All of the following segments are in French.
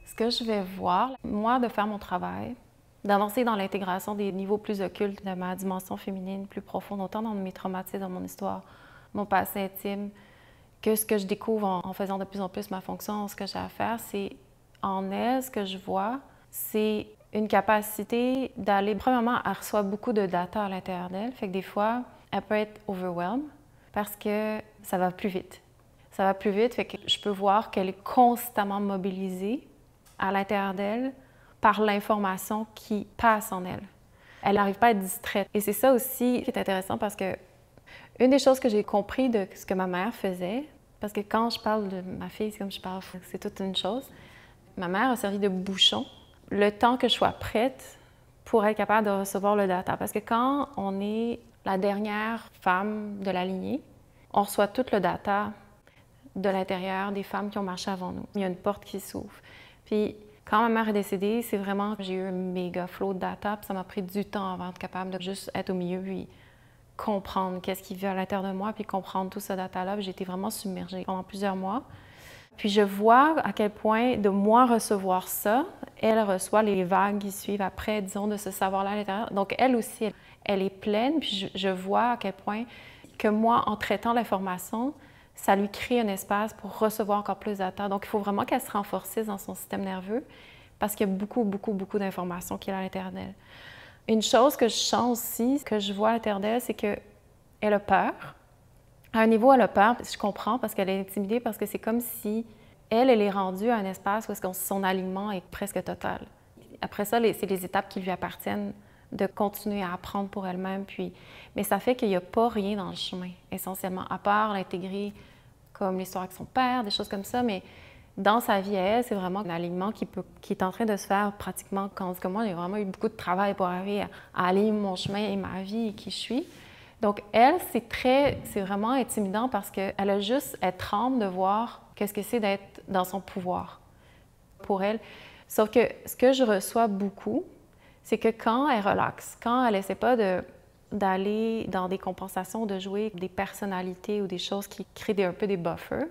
Ce que je vais voir, moi, de faire mon travail, d'avancer dans l'intégration des niveaux plus occultes de ma dimension féminine plus profonde, autant dans mes traumatismes, dans mon histoire, mon passé intime, que ce que je découvre en faisant de plus en plus ma fonction, ce que j'ai à faire, c'est en elle, ce que je vois, c'est une capacité d'aller, premièrement, elle reçoit beaucoup de data à l'intérieur d'elle, fait que des fois, elle peut être overwhelmed parce que ça va plus vite. Ça va plus vite, fait que je peux voir qu'elle est constamment mobilisée à l'intérieur d'elle par l'information qui passe en elle. Elle n'arrive pas à être distraite. Et c'est ça aussi qui est intéressant parce que une des choses que j'ai compris de ce que ma mère faisait, parce que quand je parle de ma fille, c'est comme je parle, c'est toute une chose. Ma mère a servi de bouchon le temps que je sois prête pour être capable de recevoir le data. Parce que quand on est la dernière femme de la lignée, on reçoit tout le data de l'intérieur des femmes qui ont marché avant nous. Il y a une porte qui s'ouvre. Puis quand ma mère est décédée, c'est vraiment, j'ai eu un méga flow de data, puis ça m'a pris du temps avant d'être capable de juste être au milieu, puis comprendre qu'est-ce qui vit à l'intérieur de moi, puis comprendre tout ce data-là. J'ai été vraiment submergée pendant plusieurs mois. Puis je vois à quel point de moi recevoir ça, elle reçoit les vagues qui suivent après, disons, de ce savoir-là à l'intérieur. Donc elle aussi, elle est pleine, puis je vois à quel point que moi, en traitant l'information, ça lui crée un espace pour recevoir encore plus de data. Donc il faut vraiment qu'elle se renforcisse dans son système nerveux parce qu'il y a beaucoup, beaucoup, beaucoup d'informations qui est à l'intérieur d'elle. Une chose que je sens aussi, que je vois à l'intérieur d'elle, c'est qu'elle a peur. À un niveau, elle a peur, je comprends, parce qu'elle est intimidée, parce que c'est comme si elle est rendue à un espace où son alignement est presque total. Après ça, c'est les étapes qui lui appartiennent de continuer à apprendre pour elle-même. Mais ça fait qu'il n'y a pas rien dans le chemin, essentiellement, à part l'intégrer comme l'histoire avec son père, des choses comme ça. Mais dans sa vie à elle, c'est vraiment un alignement qui est en train de se faire pratiquement quand moi, j'ai vraiment eu beaucoup de travail pour arriver à aligner mon chemin et ma vie et qui je suis. Donc, elle, c'est vraiment intimidant parce qu'elle a juste, elle tremble de voir qu'est-ce que c'est d'être dans son pouvoir pour elle. Sauf que ce que je reçois beaucoup, c'est que quand elle relaxe, quand elle n'essaie pas d'aller dans des compensations, de jouer des personnalités ou des choses qui créent un peu des buffers,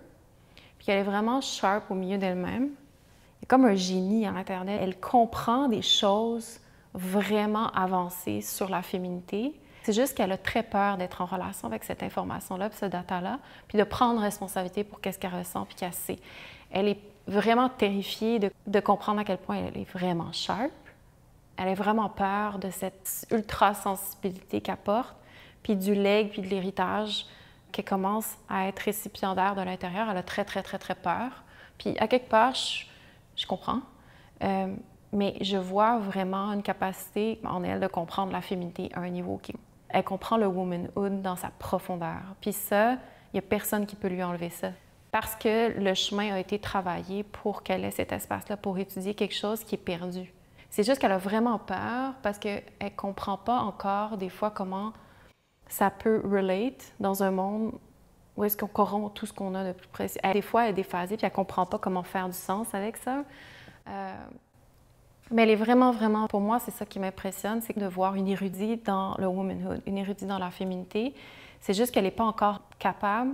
puis qu'elle est vraiment sharp au milieu d'elle-même, il y a comme un génie à l'intérieur d'elle. Elle comprend des choses vraiment avancées sur la féminité. C'est juste qu'elle a très peur d'être en relation avec cette information-là, puis ce data-là, puis de prendre responsabilité pour qu'est-ce qu'elle ressent, puis qu'elle sait. Elle est vraiment terrifiée de comprendre à quel point elle est vraiment sharp. Elle a vraiment peur de cette ultra-sensibilité qu'elle porte, puis du legs, puis de l'héritage qu'elle commence à être récipiendaire de l'intérieur. Elle a très, très, très, très peur. Puis à quelque part, je comprends, mais je vois vraiment une capacité en elle de comprendre la féminité à un niveau qui... Elle comprend le womanhood dans sa profondeur. Puis ça, il n'y a personne qui peut lui enlever ça. Parce que le chemin a été travaillé pour qu'elle ait cet espace-là, pour étudier quelque chose qui est perdu. C'est juste qu'elle a vraiment peur parce qu'elle ne comprend pas encore des fois comment ça peut relate dans un monde où est-ce qu'on corrompt tout ce qu'on a de plus précieux. Des fois, elle est déphasée puis elle ne comprend pas comment faire du sens avec ça. Mais elle est vraiment, vraiment, pour moi, c'est ça qui m'impressionne, c'est de voir une érudite dans le womanhood, une érudite dans la féminité. C'est juste qu'elle n'est pas encore capable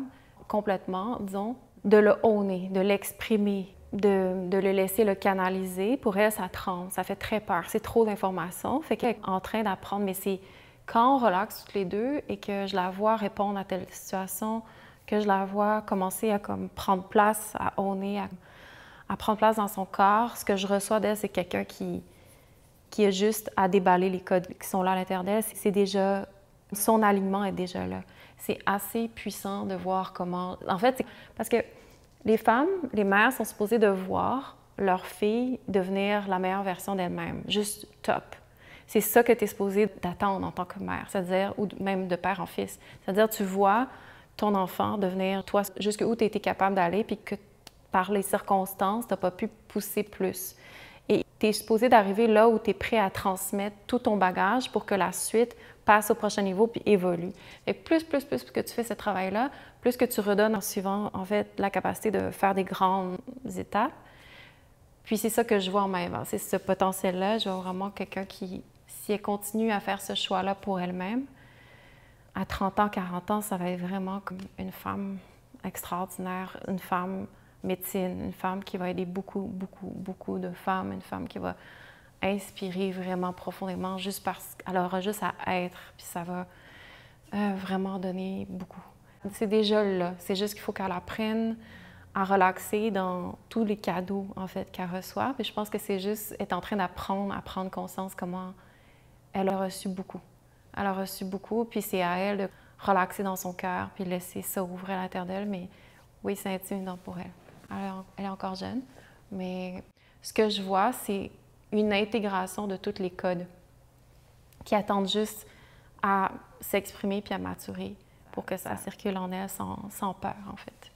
complètement, disons, de le owner, de l'exprimer, de le laisser le canaliser. Pour elle, ça tremble, ça fait très peur, c'est trop d'informations. Fait qu'elle est en train d'apprendre, mais c'est quand on relaxe toutes les deux et que je la vois répondre à telle situation, que je la vois commencer à comme, prendre place, à owner, à prendre place dans son corps, ce que je reçois d'elle, c'est quelqu'un qui a juste à déballer les codes qui sont là à l'intérieur d'elle. C'est déjà... Son alignement est déjà là. C'est assez puissant de voir comment... En fait, c'est parce que les femmes, les mères sont supposées de voir leur fille devenir la meilleure version d'elle-même, juste top. C'est ça que tu es supposée d'attendre en tant que mère, c'est-à-dire, ou même de père en fils. C'est-à-dire, tu vois ton enfant devenir toi, jusqu'où tu as été capable d'aller, puis que par les circonstances, tu n'as pas pu pousser plus. Et tu es supposé d'arriver là où tu es prêt à transmettre tout ton bagage pour que la suite passe au prochain niveau puis évolue. Et plus que tu fais ce travail-là, plus que tu redonnes en suivant, en fait, la capacité de faire des grandes étapes. Puis c'est ça que je vois en Maëva, c'est ce potentiel-là. Je vois vraiment quelqu'un qui, si elle continue à faire ce choix-là pour elle-même, à 30 ans, 40 ans, ça va être vraiment comme une femme extraordinaire, une femme médecine, une femme qui va aider beaucoup, beaucoup, beaucoup de femmes, une femme qui va inspirer vraiment profondément juste parce qu'elle aura juste à être, puis ça va vraiment donner beaucoup. C'est déjà là, c'est juste qu'il faut qu'elle apprenne à relaxer dans tous les cadeaux, en fait, qu'elle reçoit. Puis je pense que c'est juste être en train d'apprendre, à prendre conscience comment elle a reçu beaucoup. Elle a reçu beaucoup, puis c'est à elle de relaxer dans son cœur, puis laisser ça ouvrir à l'intérieur d'elle. Mais oui, c'est intimidant pour elle. Elle est encore jeune, mais ce que je vois, c'est une intégration de tous les codes qui attendent juste à s'exprimer puis à maturer pour que ça circule en elle sans peur, en fait.